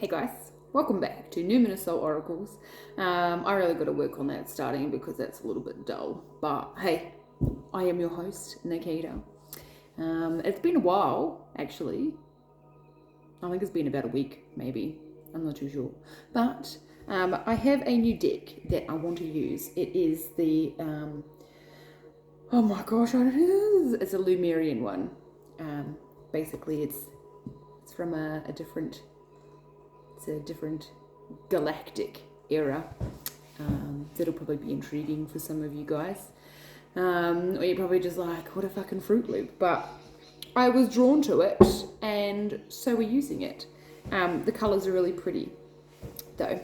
Hey guys, welcome back to Numinous Soul Oracles. I really got to work on that starting because that's a little bit dull. But hey, I am your host, Nikita. It's been a while, actually. I think it's been about a week, maybe. I'm not too sure. But I have a new deck that I want to use. It is the, oh my gosh, it's a Lumerian one. Basically, it's from a different galactic era. That'll probably be intriguing for some of you guys. Or you're probably just like, what a fucking Fruit Loop. But I was drawn to it, and so we're using it. The colours are really pretty, though.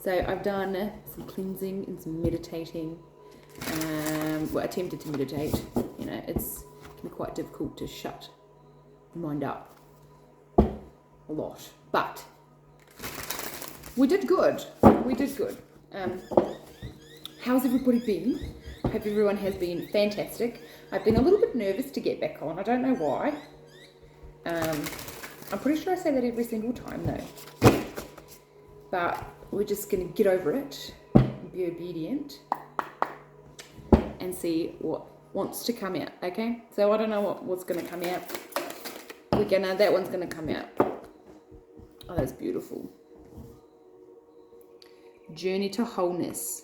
So I've done some cleansing and some meditating. Attempted to meditate. You know, it can be quite difficult to shut the mind up a lot. But we did good. How's everybody been? I hope everyone has been fantastic. I've been a little bit nervous to get back on. I don't know why. I'm pretty sure I say that every single time though. But we're just going to get over it, be obedient, and see what wants to come out, okay? So I don't know what's going to come out. That one's going to come out. Oh, that's beautiful. Journey to Wholeness.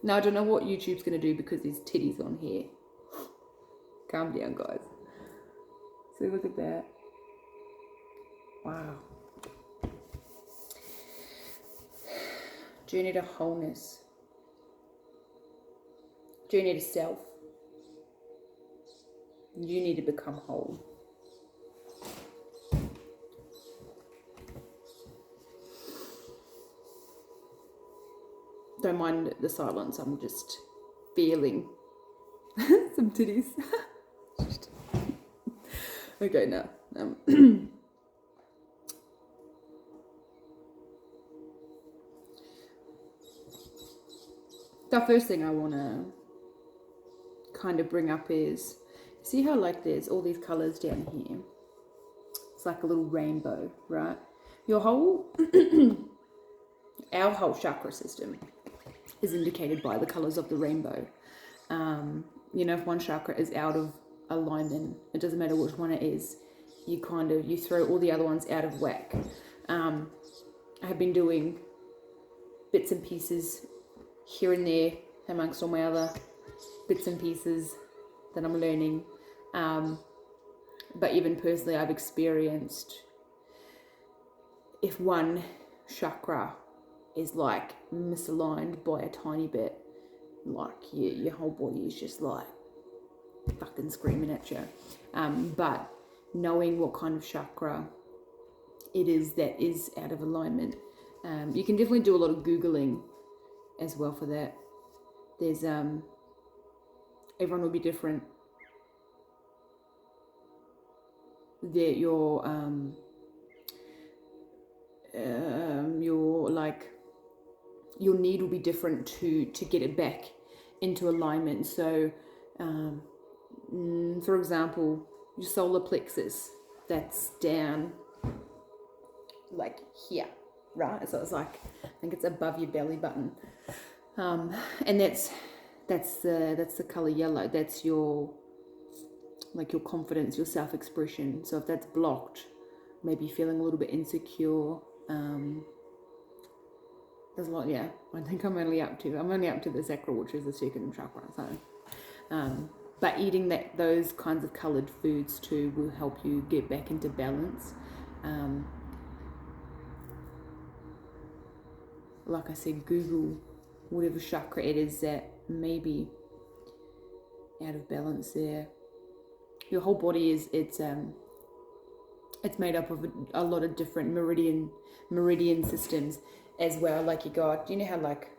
Now, I don't know what YouTube's going to do because there's titties on here. Calm down, guys. See, look at that. Wow. Journey to Wholeness. Journey to self. You need to become whole. Don't mind the silence, I'm just feeling some titties. Okay, now. The first thing I want to kind of bring up is, see how like there's all these colors down here? It's like a little rainbow, right? Your whole, our whole chakra system is indicated by the colors of the rainbow. You know, if one chakra is out of alignment, it doesn't matter which one it is, you throw all the other ones out of whack. I have been doing bits and pieces here and there amongst all my other bits and pieces that I'm learning. But even personally, I've experienced if one chakra is like misaligned by a tiny bit, like your whole body is just like fucking screaming at you. But knowing what kind of chakra it is that is out of alignment, you can definitely do a lot of Googling as well for that. There's everyone will be different. That your need will be different to get it back into alignment. So for example, your solar plexus, that's down like here, right? So it's like, I think it's above your belly button, and that's the color yellow. That's your confidence, your self-expression. So if that's blocked, maybe feeling a little bit insecure, there's a lot. Yeah, I think I'm only up to the sacral, which is the second chakra. So but eating those kinds of colored foods too will help you get back into balance. Like I said, Google whatever chakra it is that may be out of balance there. Your whole body it's made up of a lot of different meridian systems as well. Like you got, you know how like,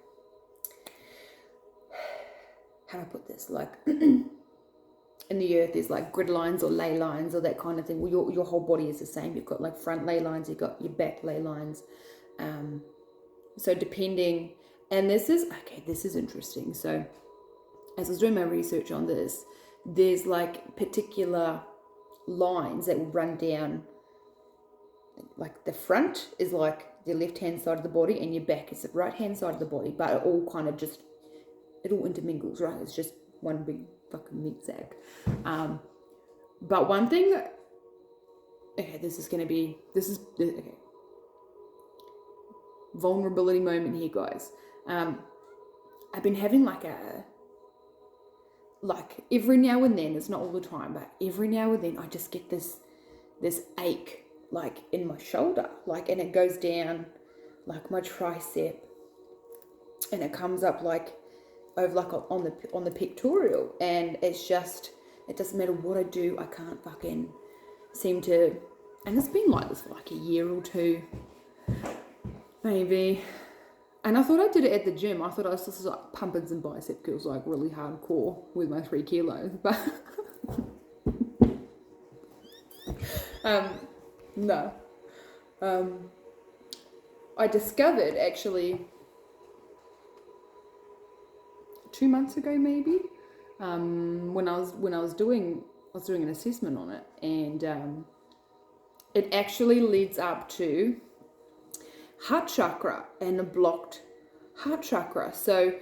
how do I put this? Like in the earth, there's like grid lines or ley lines or that kind of thing. Well, your whole body is the same. You've got like front ley lines, you've got your back ley lines. So depending, and this is interesting. So as I was doing my research on this, there's like particular lines that will run down, like the front is like your left hand side of the body, and your back is the right hand side of the body, but it all kind of just, it all intermingles, right? It's just one big fucking meat sack. But one thing, okay, okay, vulnerability moment here, guys. I've been having like every now and then, it's not all the time, but every now and then I just get this ache like in my shoulder, like, and it goes down like my tricep, and it comes up like over like on the pectoral, and it's just, it doesn't matter what I do, I can't fucking seem to, and it's been like this for like a year or two maybe. And I thought I did it at the gym. I thought I was just like pumping some bicep curls like really hardcore with my 3 kilos, but no. I discovered actually 2 months ago maybe, when I was doing an assessment on it, and it actually leads up to heart chakra and a blocked heart chakra. So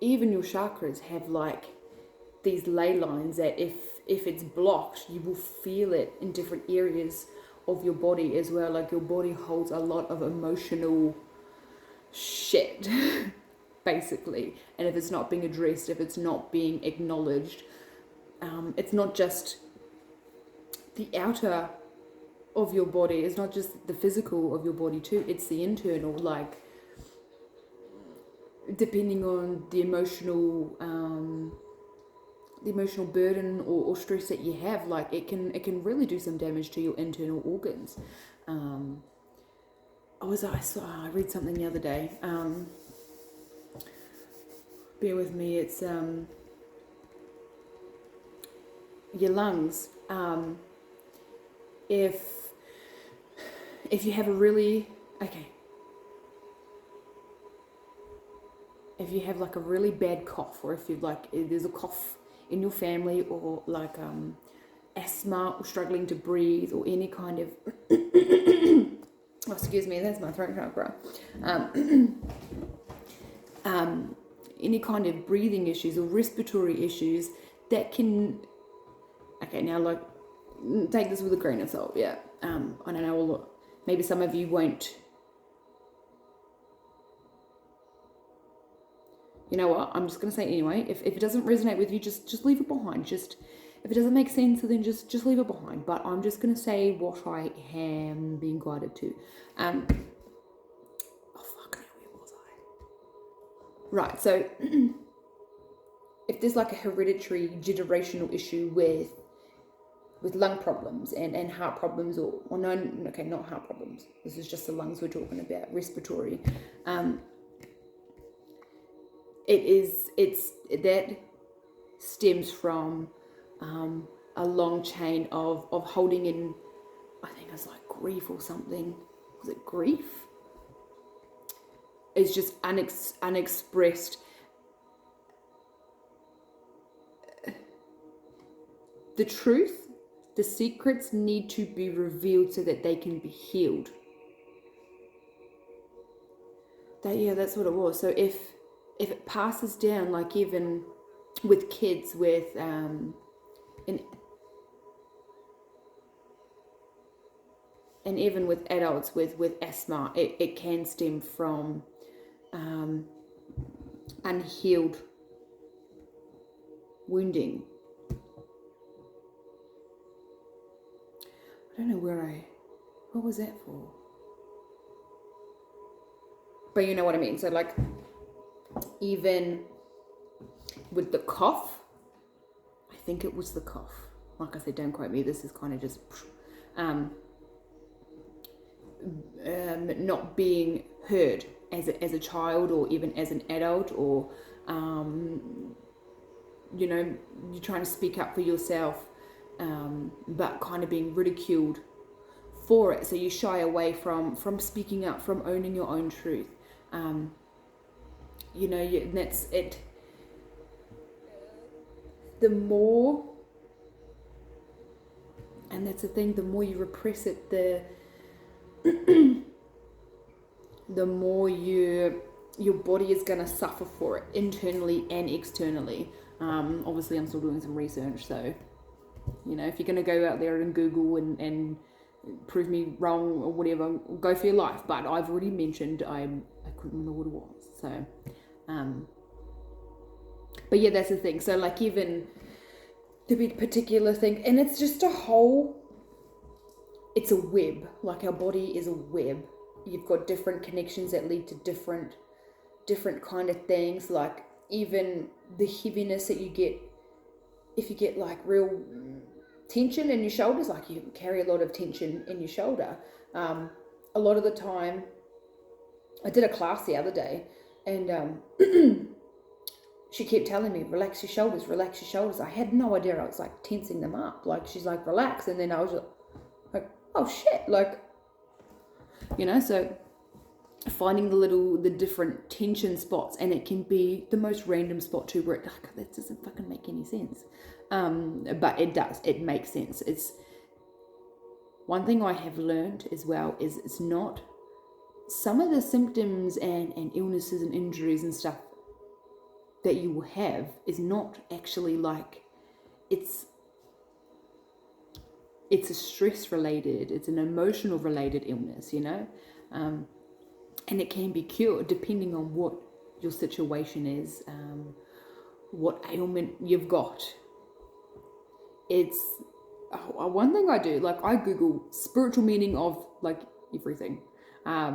even your chakras have like these ley lines that if it's blocked, you will feel it in different areas of your body as well. Like your body holds a lot of emotional shit basically, and if it's not being addressed, if it's not being acknowledged, it's not just the outer of your body, it's not just the physical of your body too, it's the internal, like depending on the emotional burden or stress that you have, like it can really do some damage to your internal organs. I read something the other day, bear with me, it's your lungs, if you have a really, if you have like a really bad cough, or if you if there's a cough in your family, or like asthma, or struggling to breathe, or any kind of oh, excuse me, that's my throat chakra, any kind of breathing issues or respiratory issues that can, now like, take this with a grain of salt, yeah. I don't know, maybe some of you won't. You know what? I'm just going to say it anyway. If it doesn't resonate with you, just leave it behind. Just, if it doesn't make sense, then just leave it behind. But I'm just going to say what I am being guided to. Oh, fuck, where was I? Right, so if there's like a hereditary generational issue with lung problems and heart problems, or no, okay, not heart problems. This is just the lungs we're talking about, respiratory. That stems from a long chain of holding in, I think it's like grief or something. Was it grief? It's just unexpressed. The truth, the secrets need to be revealed so that they can be healed. That's what it was. So if it passes down, like even with kids with and even with adults with asthma, it can stem from unhealed wounding. I don't know what was that for? But you know what I mean. So like, even with the cough, I think it was the cough. Like I said, don't quote me. This is kind of just not being heard as a child, or even as an adult, or you're trying to speak up for yourself, but kind of being ridiculed for it. So you shy away from speaking up, from owning your own truth. And that's it. The more, and that's the thing, the more you repress it, the more your body is going to suffer for it internally and externally. Obviously, I'm still doing some research, so you know, if you're going to go out there and Google and prove me wrong or whatever, go for your life. But I've already mentioned I couldn't remember what it was. So, but yeah, that's the thing. So like even the particular thing, and it's just a whole. It's a web. Like our body is a web. You've got different connections that lead to different kind of things. Like even the heaviness that you get if you get like real tension in your shoulders, like you carry a lot of tension in your shoulder. A lot of the time, I did a class the other day, and she kept telling me, relax your shoulders, relax your shoulders. I had no idea I was like tensing them up. Like she's like, relax, and then I was like, oh shit, like, you know. So finding the different tension spots, and it can be the most random spot too, where it, like, that doesn't fucking make any sense. But it does. It makes sense. It's one thing I have learned as well is it's not some of the symptoms and illnesses and injuries and stuff that you will have is not actually like it's a stress related, it's an emotional related illness, you know, and it can be cured depending on what your situation is, what ailment you've got. It's one thing I do, like I Google spiritual meaning of like everything. I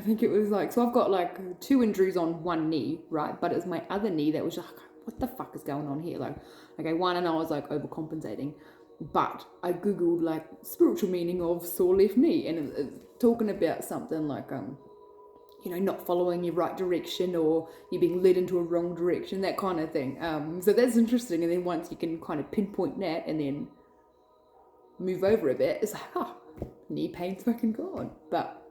think it was like, so I've got like 2 injuries on one knee, right? But it's my other knee that was like, what the fuck is going on here? Like, okay, one, and I was like overcompensating. But I Googled like spiritual meaning of sore left knee, and it's talking about something like, you know, not following your right direction, or you being led into a wrong direction, that kind of thing. So that's interesting. And then once you can kind of pinpoint that and then move over a bit, it's like, knee pain's fucking gone. But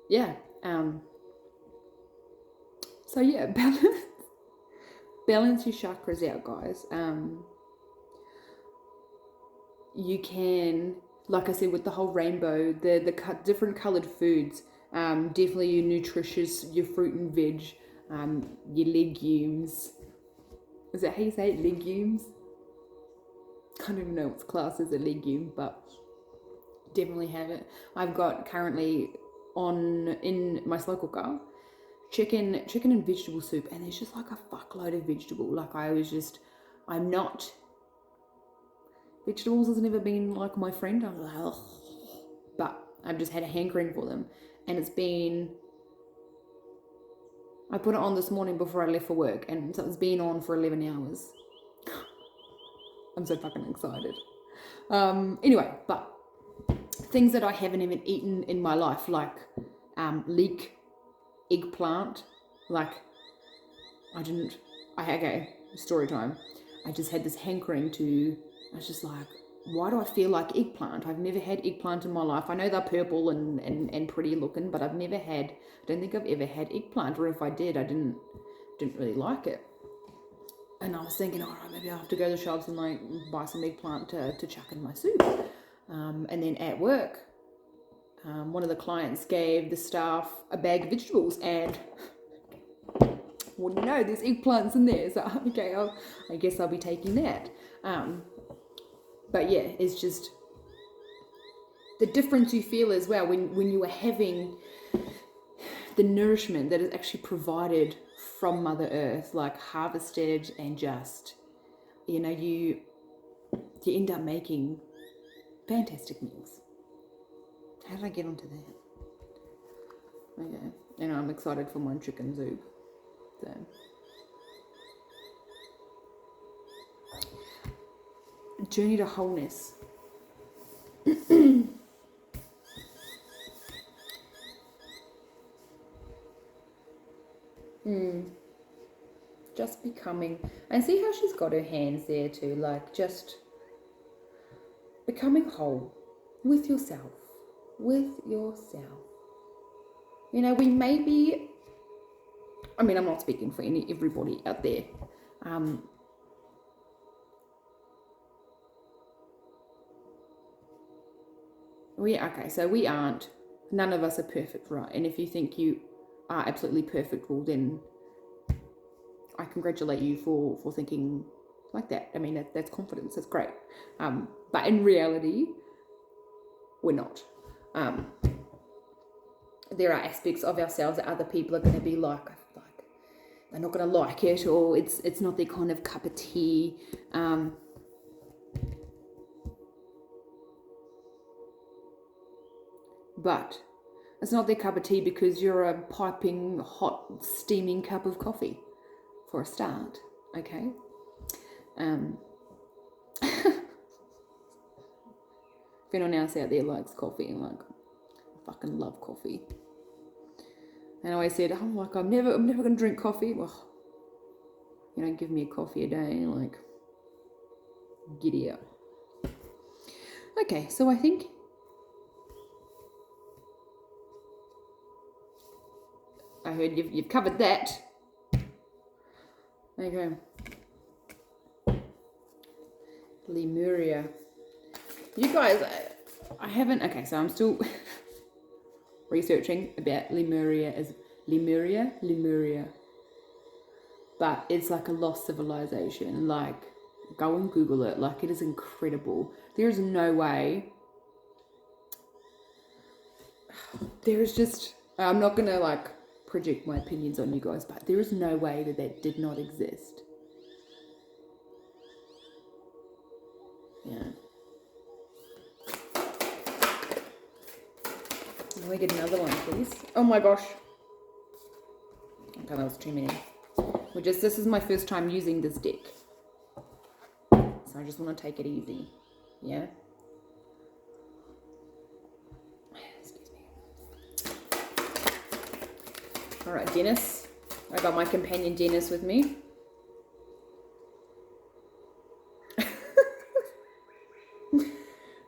yeah, so yeah, balance your chakras out, guys. You can, like I said, with the whole rainbow, the different colored foods, definitely your nutritious, your fruit and veg, your legumes. Is that how you say it? Legumes? I don't even know what's classed as a legume, but definitely have it. I've got currently in my slow cooker chicken and vegetable soup, and there's just like a fuckload of vegetable. Like I'm not, vegetables has never been like my friend. I'm like, ugh. But I've just had a hankering for them, and I put it on this morning before I left for work, and so it's been on for 11 hours. I'm so fucking excited. Anyway, but things that I haven't even eaten in my life, like leek, eggplant, like okay, story time. I just had this hankering I was just like, why do I feel like eggplant? I've never had eggplant in my life. I know they're purple and pretty looking, but I don't think I've ever had eggplant, or if I did, I didn't really like it. And I was thinking, all right, maybe I'll have to go to the shops and like buy some eggplant to chuck in my soup. And then at work, one of the clients gave the staff a bag of vegetables, and wouldn't know, there's eggplants in there. So okay, I guess I'll be taking that. But yeah, it's just the difference you feel as well when you are having the nourishment that is actually provided from Mother Earth, like harvested, and just, you know, you end up making fantastic meals. How did I get onto that? Okay, and I'm excited for my chicken soup. So, journey to wholeness. Just becoming, and see how she's got her hands there too, like just becoming whole with yourself. You know, we may be, I mean, I'm not speaking for everybody out there, Okay, so we aren't. None of us are perfect, right? And if you think you are absolutely perfect, well, then I congratulate you for thinking like that. I mean, that's confidence. That's great. But in reality, we're not. There are aspects of ourselves that other people are going to be like they're not going to like it, or it's not their kind of cup of tea. But it's not their cup of tea because you're a piping hot, steaming cup of coffee, for a start. Okay. If anyone else out there likes coffee, and like, I fucking love coffee. And I always said, I'm never gonna drink coffee. Well, you don't give me a coffee a day, like, giddy up. Okay, so I think I heard you've covered that. Okay. Lemuria. You guys, I haven't. Okay, so I'm still researching about Lemuria. As Lemuria. But it's like a lost civilization. Like, go and Google it. Like, it is incredible. There is no way. There is just. I'm not gonna like project my opinions on you guys, but there is no way that did not exist. Yeah. Let me get another one, please. Oh my gosh. Okay, that was too many. This is my first time using this deck. So I just want to take it easy. Yeah? Excuse me. Alright, Dennis. I got my companion Dennis with me.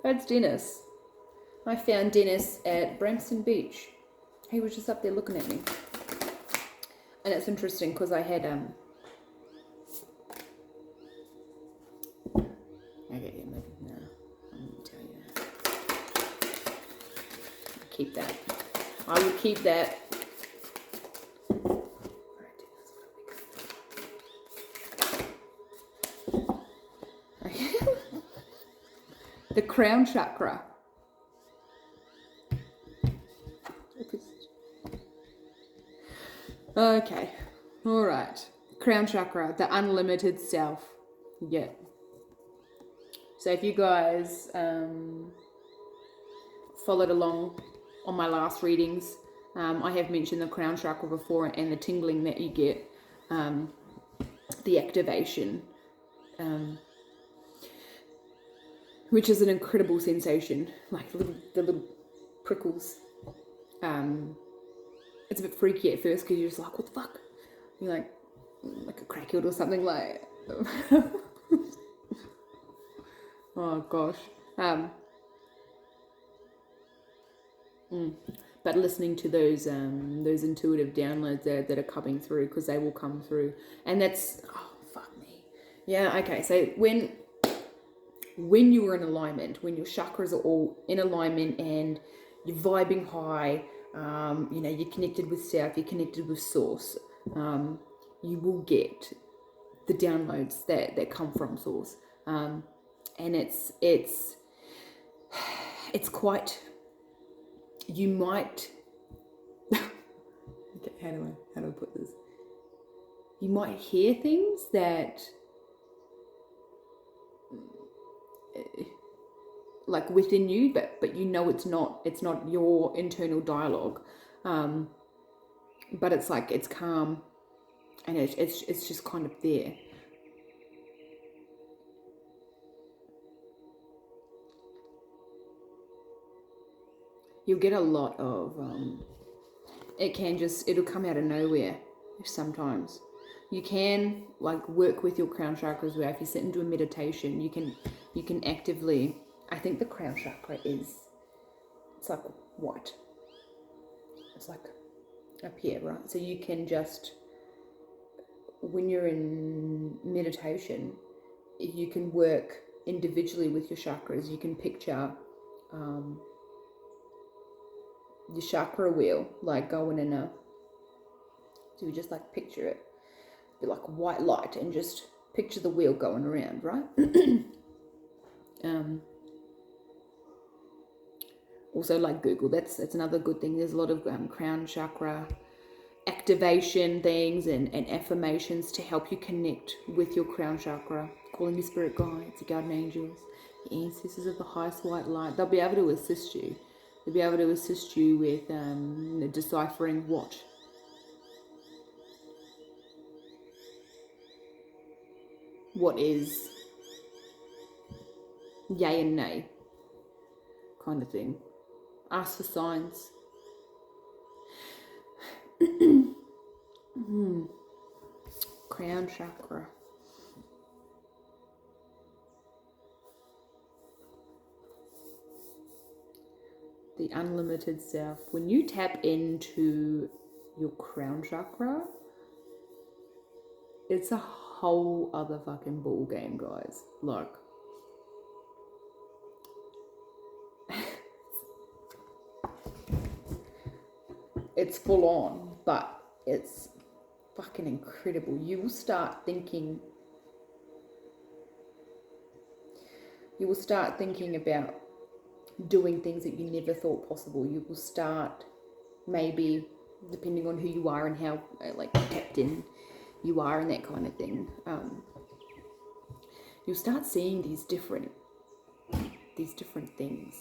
That's Dennis. I found Dennis at Bramston Beach. He was just up there looking at me. And it's interesting because I had okay, yeah, maybe no. I'm gonna tell you that. Keep that. I will keep that. The crown chakra. Okay, all right. Crown chakra, the unlimited self. Yeah. So if you guys followed along on my last readings, I have mentioned the crown chakra before and the tingling that you get, the activation, which is an incredible sensation, like the little prickles. It's a bit freaky at first because you're just like, what the fuck? You're like a crackhead or something, like. Oh gosh. But listening to those intuitive downloads that are coming through, because they will come through, and that's, oh fuck me. Yeah. Okay. So when you are in alignment, when your chakras are all in alignment and you're vibing high, you're connected with self, you're connected with source, you will get the downloads that come from source, and it's quite, you might okay, how do I put this, you might hear things that like within you, but it's not your internal dialogue, but it's like, it's calm, and it's just kind of there. You'll get a lot of it'll come out of nowhere sometimes. You can like work with your crown chakras where if you sit into a meditation, you can actively, I think the crown chakra it's like white. It's like up here, right? So you can just, when you're in meditation, you can work individually with your chakras. You can picture your chakra wheel, like going in a, so you just like picture it, be like white light, and just picture the wheel going around, right? Also, like Google, that's another good thing. There's a lot of crown chakra activation things and affirmations to help you connect with your crown chakra, calling your spirit guides, your guardian angels, the ancestors of the highest white light. They'll be able to assist you. They'll be able to assist you with deciphering what is yay and nay kind of thing. Ask for signs. Crown chakra. The unlimited self. When you tap into your crown chakra, it's a whole other fucking ball game, guys. Like, it's full on, but it's fucking incredible. You will start thinking about doing things that you never thought possible. You will start, maybe depending on who you are and how like tapped in you are and that kind of thing, you'll start seeing these different things.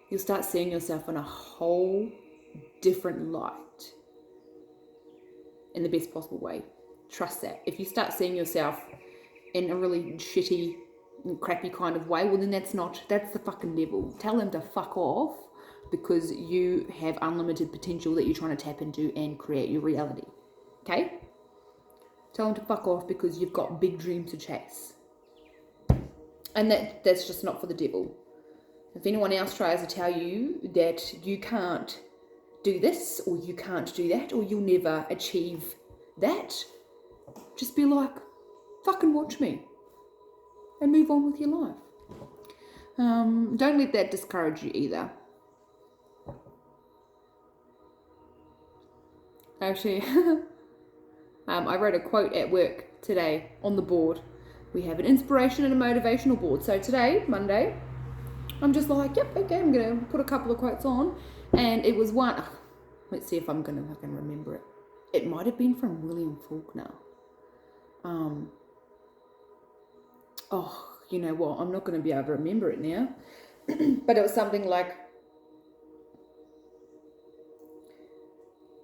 You'll start seeing yourself in a whole different light, in the best possible way. Trust that. If you start seeing yourself in a really shitty, crappy kind of way, well then that's the fucking devil. Tell him to fuck off, because you have unlimited potential that you're trying to tap into and create your reality. Okay? Tell him to fuck off, because you've got big dreams to chase. And that's just not for the devil. If anyone else tries to tell you that you can't do this, or you can't do that, or you'll never achieve that, just be like, fucking watch me, and move on with your life. Don't let that discourage you either. Actually, I wrote a quote at work today on the board. We have an inspiration and a motivational board. So today, Monday, I'm just like, yep, okay, I'm going to put a couple of quotes on. And it was one, let's see if I can remember it. It might have been from William Faulkner. Oh, you know what? I'm not going to be able to remember it now. But it was something like,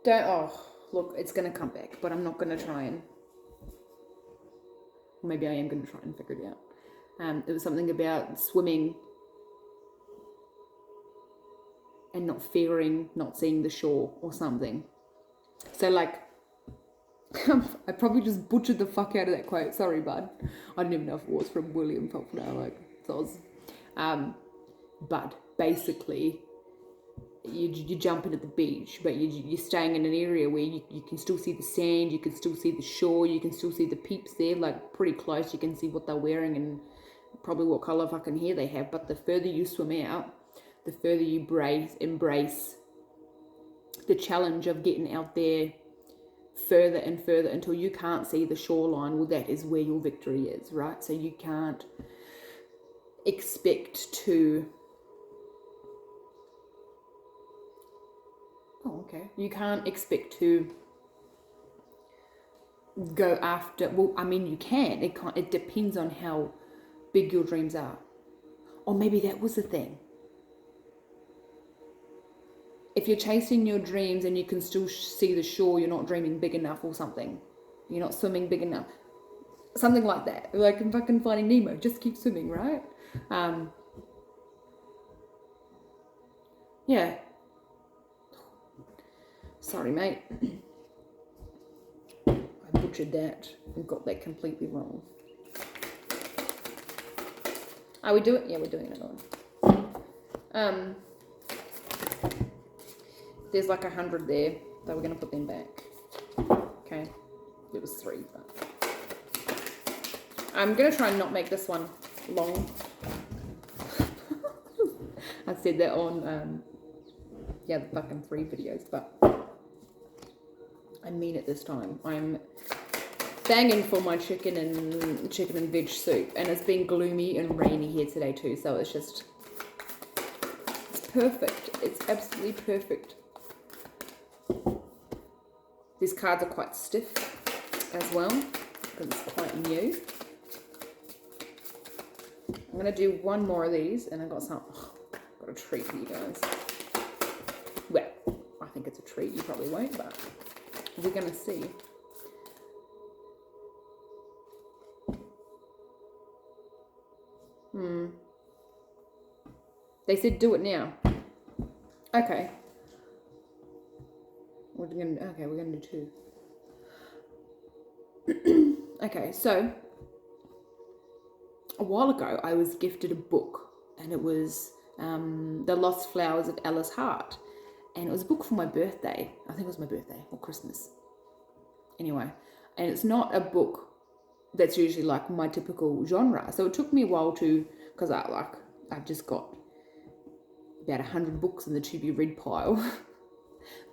look, it's going to come back, but I'm not going to try and, maybe I am going to try and figure it out. It was something about swimming and not fearing, not seeing the shore or something. So like, I probably just butchered the fuck out of that quote. Sorry, bud. I didn't even know if it was from William Faulkner. Like, so it was, but basically, you jump into the beach, but you're staying in an area where you can still see the sand, you can still see the shore, you can still see the peeps there, like pretty close. You can see what they're wearing and probably what colour fucking hair they have. But the further you swim out, the further you embrace the challenge of getting out there further and further until you can't see the shoreline. Well, that is where your victory is, right? So you can't expect to... Oh, okay. You can't expect to go after... Well, I mean, you can. It depends on how big your dreams are. Or maybe that was the thing. If you're chasing your dreams and you can still see the shore, you're not dreaming big enough or something. You're not swimming big enough. Something like that. Like in fucking Finding Nemo. Just keep swimming, right? Yeah. Sorry, mate. I butchered that and got that completely wrong. Are we doing? Yeah, we're doing another one. There's like 100 there, so we're going to put them back. Okay, it was 3, but I'm going to try and not make this one long. I said that on the other fucking 3 videos, but I mean it this time. I'm banging for my chicken and veg soup, and it's been gloomy and rainy here today too, so it's just, it's perfect. It's absolutely perfect. These cards are quite stiff as well, because it's quite new. I'm gonna do one more of these, and I've got some, got a treat for you guys. Well, I think it's a treat, you probably won't, but we're gonna see. They said do it now. Okay. We're gonna do 2. Okay, so a while ago I was gifted a book, and it was The Lost Flowers of Alice Hart, and it was a book for my birthday. I think it was my birthday or Christmas. Anyway, and it's not a book that's usually like my typical genre, so it took me a while to, because I've just got about 100 books in the to be read pile.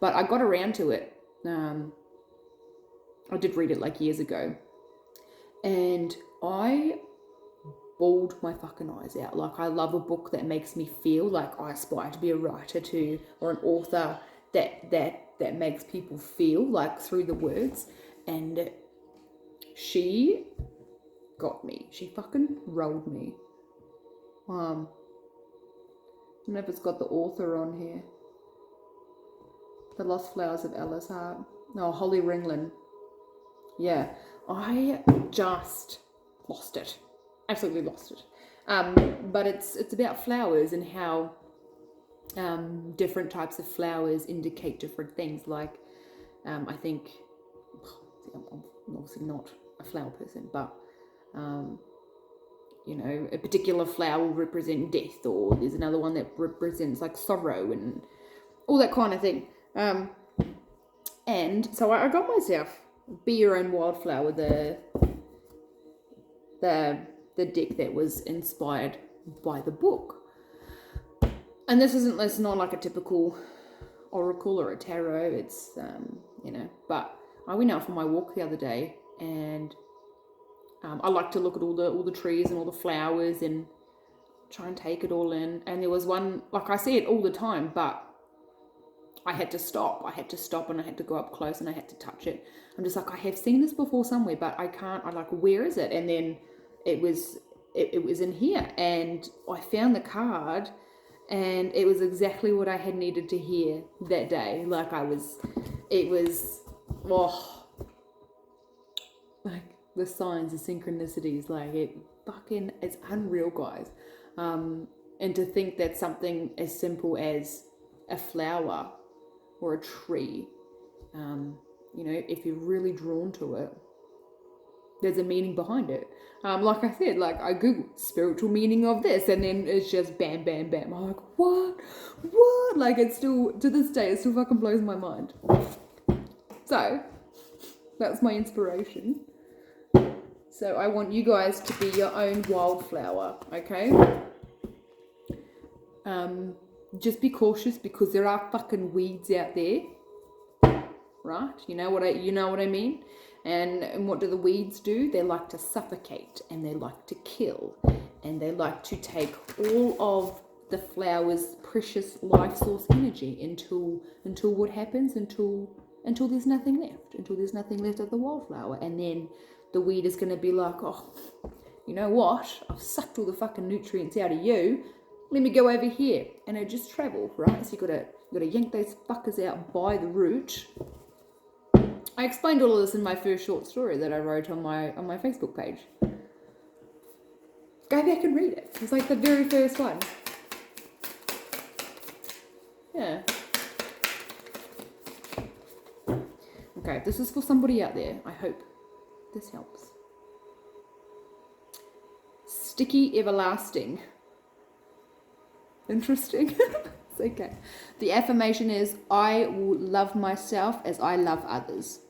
But I got around to it. I did read it like years ago, and I bawled my fucking eyes out. Like, I love a book that makes me feel like I aspire to be a writer too, or an author that makes people feel like through the words. And she got me. She fucking rolled me. I don't know if it's got the author on here. The Lost Flowers of Alice Hart. No, Holly Ringland. Yeah, I just lost it. Absolutely lost it. But it's about flowers and how different types of flowers indicate different things. Like, I think, I'm obviously not a flower person, but you know, a particular flower will represent death, or there's another one that represents like sorrow and all that kind of thing. And so I got myself Be Your Own Wildflower, the deck that was inspired by the book. And it's not like a typical oracle or a tarot. It's you know, but I went out for my walk the other day, and I like to look at all the trees and all the flowers and try and take it all in. And there was one, like, I see it all the time, but I had to stop. And I had to go up close and I had to touch it. I'm just like, I have seen this before somewhere, but I can't. I'm like, where is it? And then it was in here, and I found the card, and it was exactly what I had needed to hear that day. Like, like the signs, the synchronicities, like it's unreal, guys. And to think that something as simple as a flower or a tree, you know, if you're really drawn to it, there's a meaning behind it. Like I said, like, I googled spiritual meaning of this, and then it's just bam, bam, bam. I'm like, what? Like, it's still, to this day, it still fucking blows my mind. So that's my inspiration. So I want you guys to be your own wildflower, okay? Just be cautious, because there are fucking weeds out there, right? You know what I mean? And what do the weeds do? They like to suffocate, and they like to kill, and they like to take all of the flower's precious life source energy until what happens? Until there's nothing left. Until there's nothing left of the wildflower. And then the weed is going to be like, oh, you know what? I've sucked all the fucking nutrients out of you. Let me go over here. And it just travel, right? So you gotta yank those fuckers out by the root. I explained all of this in my first short story that I wrote on my Facebook page. Go back and read it. It's like the very first one. Yeah. Okay, this is for somebody out there. I hope this helps. Sticky Everlasting. Interesting. It's okay. The affirmation is, I will love myself as I love others.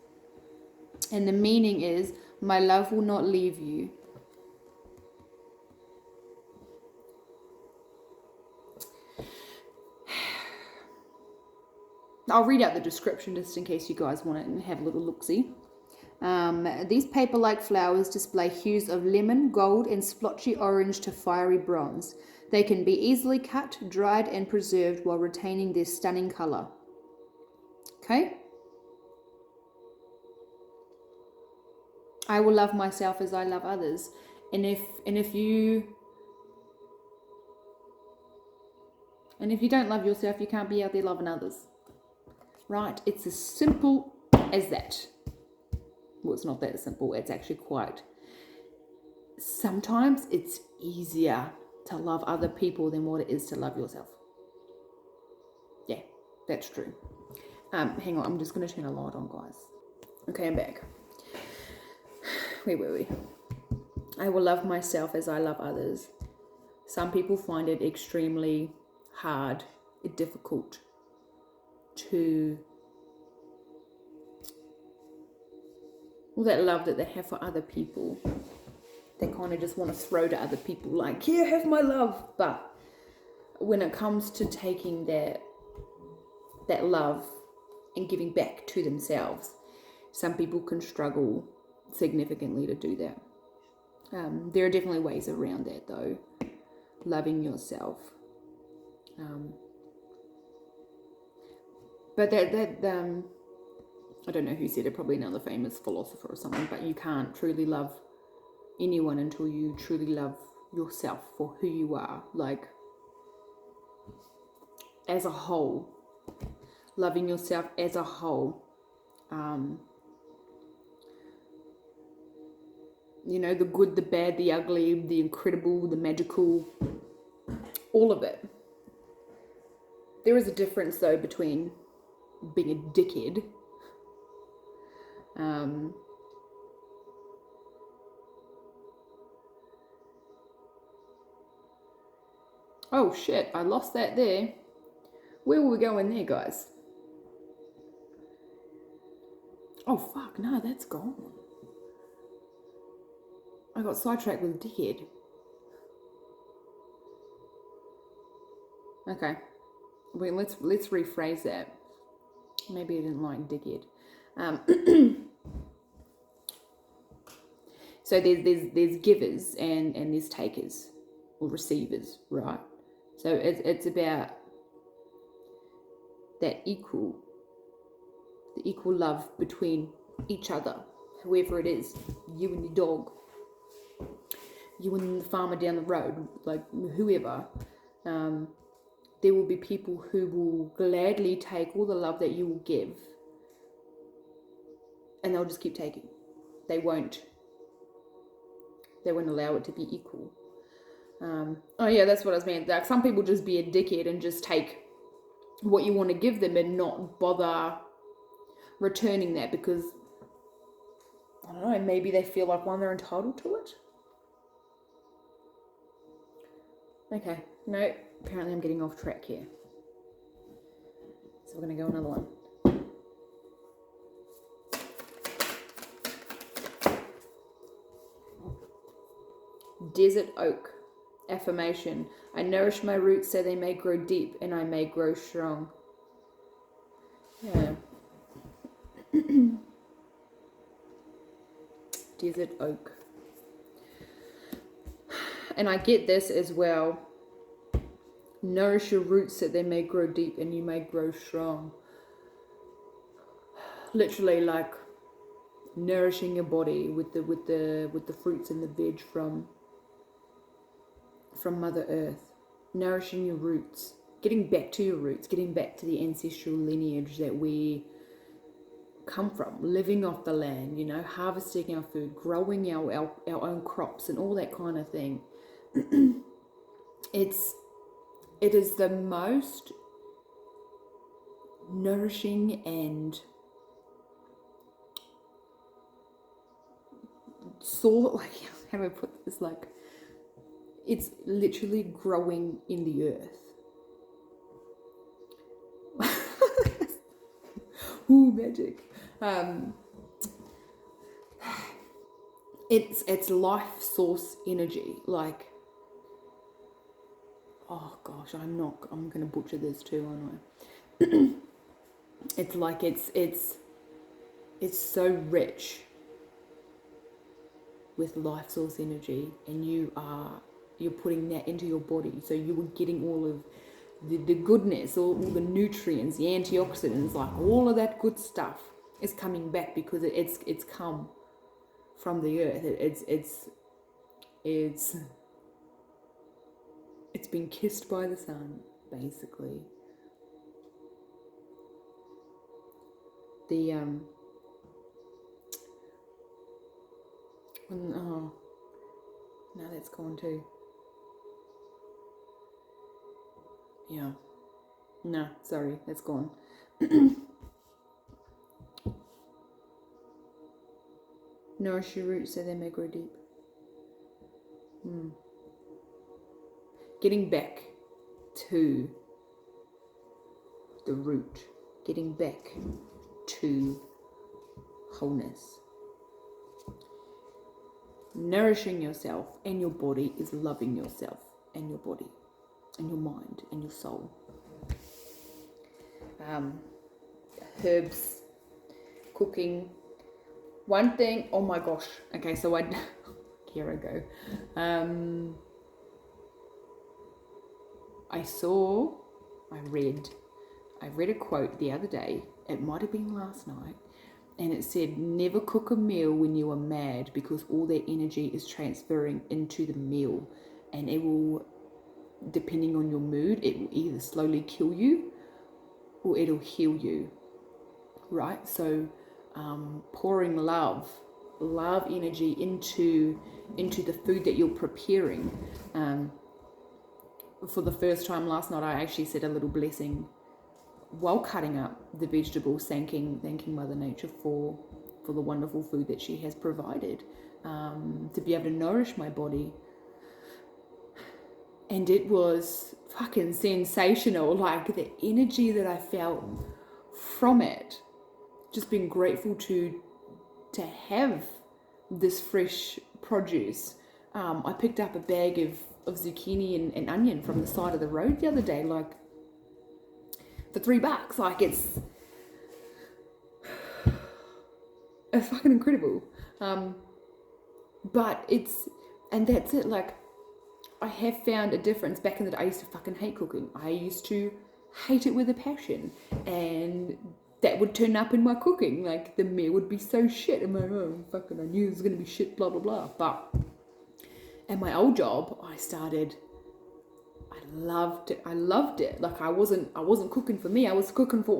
And the meaning is, my love will not leave you. I'll read out the description just in case you guys want it and have a little look-see. These paper-like flowers display hues of lemon, gold, and splotchy orange to fiery bronze. They can be easily cut, dried, and preserved while retaining their stunning color. Okay? I will love myself as I love others. And if you don't love yourself, you can't be out there loving others. Right? It's as simple as that. Well, it's not that simple. It's actually quite. Sometimes it's easier to love other people than what it is to love yourself. Yeah, that's true. Hang on, I'm just going to turn a light on, guys. Okay, I'm back. Where were we? I will love myself as I love others. Some people find it extremely hard, difficult to... All that love that they have for other people, they kind of just want to throw to other people like, here, have my love. But when it comes to taking that love and giving back to themselves, some people can struggle significantly to do that. There are definitely ways around that though. Loving yourself. But that I don't know who said it, probably another famous philosopher or something, but you can't truly love anyone until you truly love yourself for who you are, like as a whole. Loving yourself as a whole. You know, the good, the bad, the ugly, the incredible, the magical, all of it. There is a difference though between being a dickhead oh shit, I lost that there. Where were we going there, guys? Oh fuck, no, that's gone. I got sidetracked with dickhead. Okay. Wait, let's rephrase that. Maybe I didn't like dickhead. So there's givers and there's takers or receivers, right? So it's about that the equal love between each other, whoever it is, you and your dog, you and the farmer down the road, like whoever. There will be people who will gladly take all the love that you will give, and they'll just keep taking. They won't allow it to be equal. Oh yeah, that's what I was meant. Like some people just be a dickhead and just take what you want to give them and not bother returning that because, I don't know, maybe they feel like they're entitled to it. Okay, no, apparently I'm getting off track here. So we're going to go another one. Desert oak. Affirmation. I nourish my roots so they may grow deep and I may grow strong. Yeah. Desert oak. And I get this as well. Nourish your roots so they may grow deep and you may grow strong. Literally like nourishing your body with the fruits and the veg from Mother Earth. Nourishing your roots. Getting back to your roots. Getting back to the ancestral lineage that we come from. Living off the land, you know, harvesting our food, growing our own crops and all that kind of thing. It is the most nourishing and how do I put this, like, it's literally growing in the earth. Ooh, magic. It's life source energy. Like, oh gosh, I'm gonna butcher this too, aren't I? It's like it's so rich with life source energy, and you're putting that into your body, so you are getting all of the goodness, all the nutrients, the antioxidants, like all of that good stuff is coming back because it's come from the earth. It's been kissed by the sun, basically. The oh, now that's gone too. Yeah. No, sorry, that's gone. Nourish your roots so they may grow deep. Getting back to the root, getting back to wholeness. Nourishing yourself and your body is loving yourself and your body and your mind and your soul. Herbs, cooking. One thing, oh my gosh. Okay, so here I go. I read a quote the other day. It might have been last night. And it said, never cook a meal when you are mad, because all that energy is transferring into the meal. And it will, depending on your mood, it will either slowly kill you or it'll heal you. Right? So pouring love energy into the food that you're preparing. For the first time last night, I actually said a little blessing while cutting up the vegetables, thanking Mother Nature for the wonderful food that she has provided, to be able to nourish my body. And it was fucking sensational, like the energy that I felt from it. Just being grateful to have this fresh produce. I picked up a bag of zucchini and onion from the side of the road the other day, like for $3. Like it's fucking incredible. But that's it. Like, I have found a difference. Back in the day, I used to fucking hate cooking. I used to hate it with a passion, and that would turn up in my cooking. Like, the meal would be so shit. I'm like, oh, fucking, I knew it was going to be shit, blah, blah, blah. But at my old job, I loved it. Like, I wasn't cooking for me. I was cooking for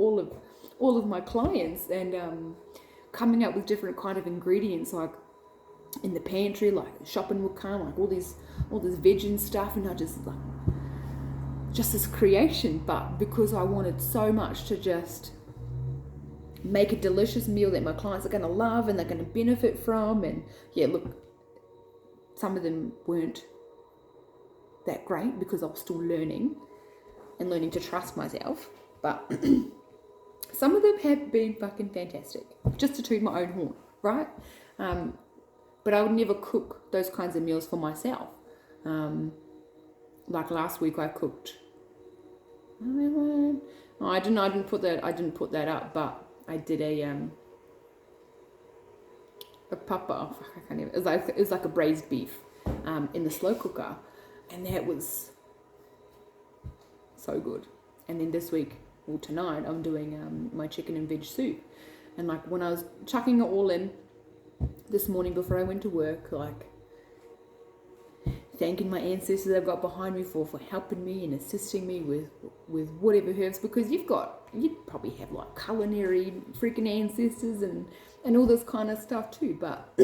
all of my clients, and coming up with different kind of ingredients, like in the pantry, like shopping would come, like all this veg and stuff, and I just this creation. But because I wanted so much to just make a delicious meal that my clients are going to love and they're going to benefit from, and yeah, look, some of them weren't that great because I was still learning to trust myself, but some of them have been fucking fantastic, just to toot my own horn, right? But I would never cook those kinds of meals for myself. Like last week I cooked, I didn't put that up, but I did a papa, I can't even, it was like a braised beef in the slow cooker, and that was so good. And then this week, or tonight, I'm doing my chicken and veg soup. And like when I was chucking it all in this morning before I went to work, like thanking my ancestors I've got behind me for helping me and assisting me with whatever herbs, because you'd probably have like culinary freaking ancestors and all this kind of stuff too, but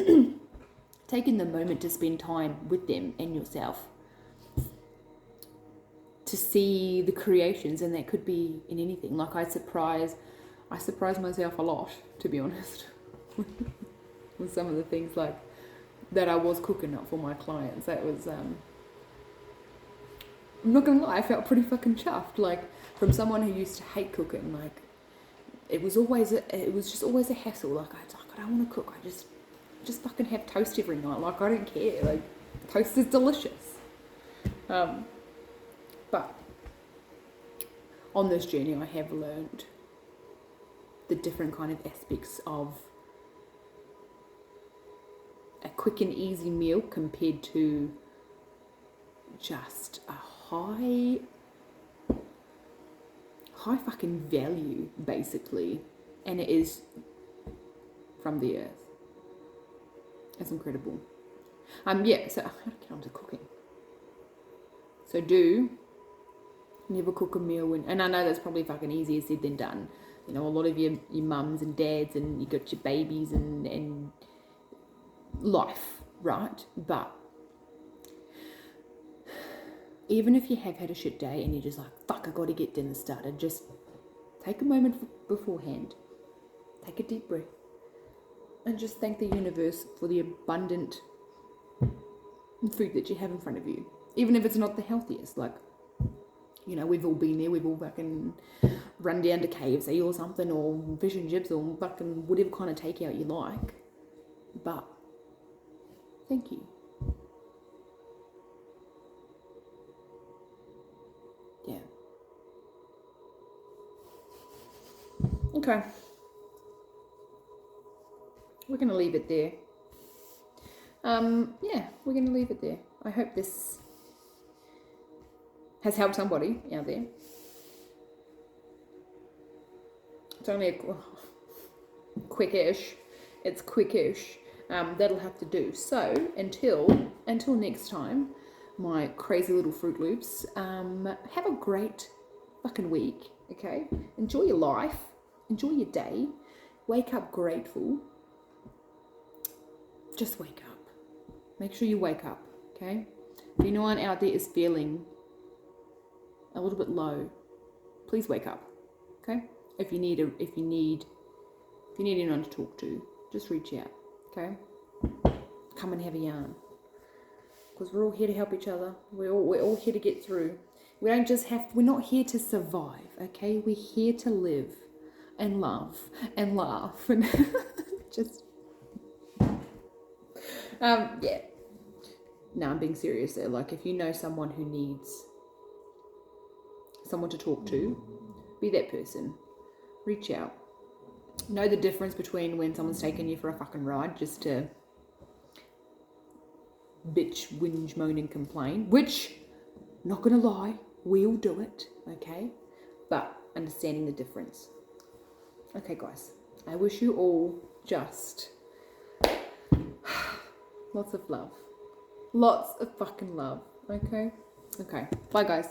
taking the moment to spend time with them and yourself to see the creations, and that could be in anything. Like I surprise myself a lot, to be honest, with some of the things like that I was cooking up for my clients. That was I'm not gonna lie, I felt pretty fucking chuffed. Like, from someone who used to hate cooking, like it was just always a hassle. Like I don't want to cook. I just fucking have toast every night. Like, I don't care. Like, toast is delicious. But on this journey, I have learned the different kind of aspects of a quick and easy meal compared to just a high fucking value, basically. And it is from the earth. It's incredible. Yeah, so how to get on to cooking. So do never cook a meal when, and I know that's probably fucking easier said than done. You know, a lot of your mums and dads, and you got your babies and life, right? But even if you have had a shit day and you're just like, fuck, I gotta get dinner started, just take a moment beforehand, take a deep breath, and just thank the universe for the abundant food that you have in front of you. Even if it's not the healthiest, like, you know, we've all been there, we've all fucking run down to KFC or something, or fish and chips, or fucking whatever kind of takeout you like. But thank you. Yeah. Okay. We're going to leave it there. Yeah, we're going to leave it there. I hope this has helped somebody out there. It's only a quickish. It's quickish. That'll have to do. So until next time, my crazy little Fruit Loops, have a great fucking week. Okay, enjoy your life, enjoy your day, wake up grateful. Just wake up. Make sure you wake up. Okay. If anyone out there is feeling a little bit low, please wake up. Okay. If you need anyone to talk to, just reach out. Okay. Come and have a yarn. Because we're all here to help each other. We're all here to get through. We're not here to survive. Okay. We're here to live and love and laugh and just. Yeah. No, I'm being serious there. Like, if you know someone who needs someone to talk to, be that person. Reach out. Know the difference between when someone's taking you for a fucking ride just to bitch, whinge, moan and complain, which, not gonna lie, we all do it, okay? But understanding the difference. Okay, guys, I wish you all just lots of love. Lots of fucking love, okay? Okay, bye guys.